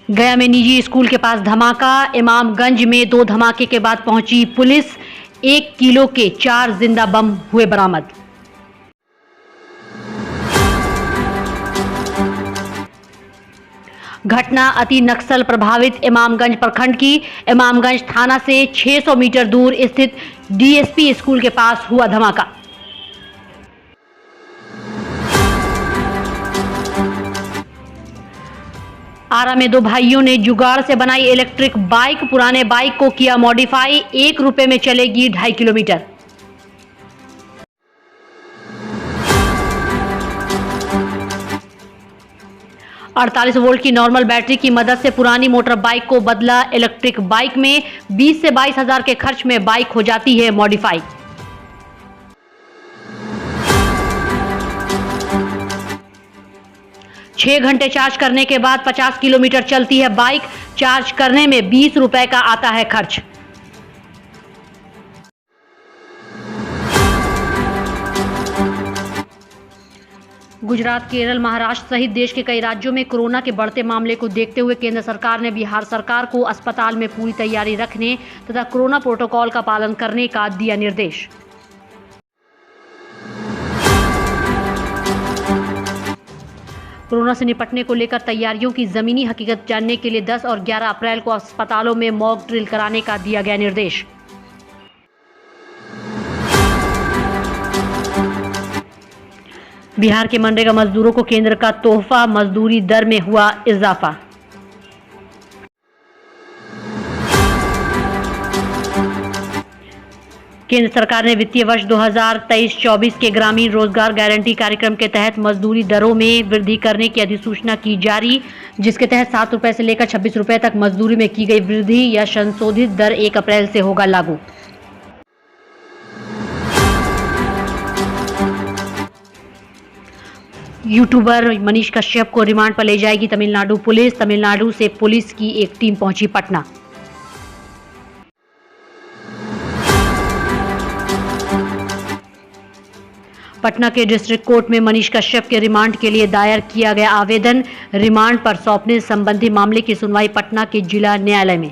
गया में निजी स्कूल के पास धमाका। इमामगंज में 2 धमाके के बाद पहुंची पुलिस। 1 किलो के 4 जिंदा बम हुए बरामद। घटना अति नक्सल प्रभावित इमामगंज प्रखंड की। इमामगंज थाना से 600 मीटर दूर स्थित डीएसपी स्कूल के पास हुआ धमाका। आरा में 2 भाइयों ने जुगाड़ से बनाई इलेक्ट्रिक बाइक। पुराने बाइक को किया मॉडिफाई। 1 रुपए में चलेगी 2.5 किलोमीटर। अड़तालीस वोल्ट की नॉर्मल बैटरी की मदद से पुरानी मोटर बाइक को बदला इलेक्ट्रिक बाइक में। 20 से 22 हजार के खर्च में बाइक हो जाती है मॉडिफाई। छह घंटे चार्ज करने के बाद 50 किलोमीटर चलती है बाइक। चार्ज करने में 20 रुपए का आता है खर्च। गुजरात, केरल, महाराष्ट्र सहित देश के कई राज्यों में कोरोना के बढ़ते मामले को देखते हुए केंद्र सरकार ने बिहार सरकार को अस्पताल में पूरी तैयारी रखने तथा कोरोना प्रोटोकॉल का पालन करने का दिया निर्देश। कोरोना से निपटने को लेकर तैयारियों की जमीनी हकीकत जानने के लिए 10 और 11 अप्रैल को अस्पतालों में मॉक ड्रिल कराने का दिया गया निर्देश। बिहार के मनरेगा मजदूरों को केंद्र का तोहफा, मजदूरी दर में हुआ इजाफा। केंद्र सरकार ने वित्तीय वर्ष 2023-24 के ग्रामीण रोजगार गारंटी कार्यक्रम के तहत मजदूरी दरों में वृद्धि करने की अधिसूचना की जारी, जिसके तहत 7 रुपए से लेकर 26 रुपए तक मजदूरी में की गई वृद्धि या संशोधित दर 1 अप्रैल से होगा लागू। यूट्यूबर मनीष कश्यप को रिमांड पर ले जाएगी तमिलनाडु पुलिस। तमिलनाडु से पुलिस की एक टीम पहुंची पटना। पटना के डिस्ट्रिक्ट कोर्ट में मनीष कश्यप के रिमांड के लिए दायर किया गया आवेदन। रिमांड पर सौंपने संबंधी मामले की सुनवाई पटना के जिला न्यायालय में।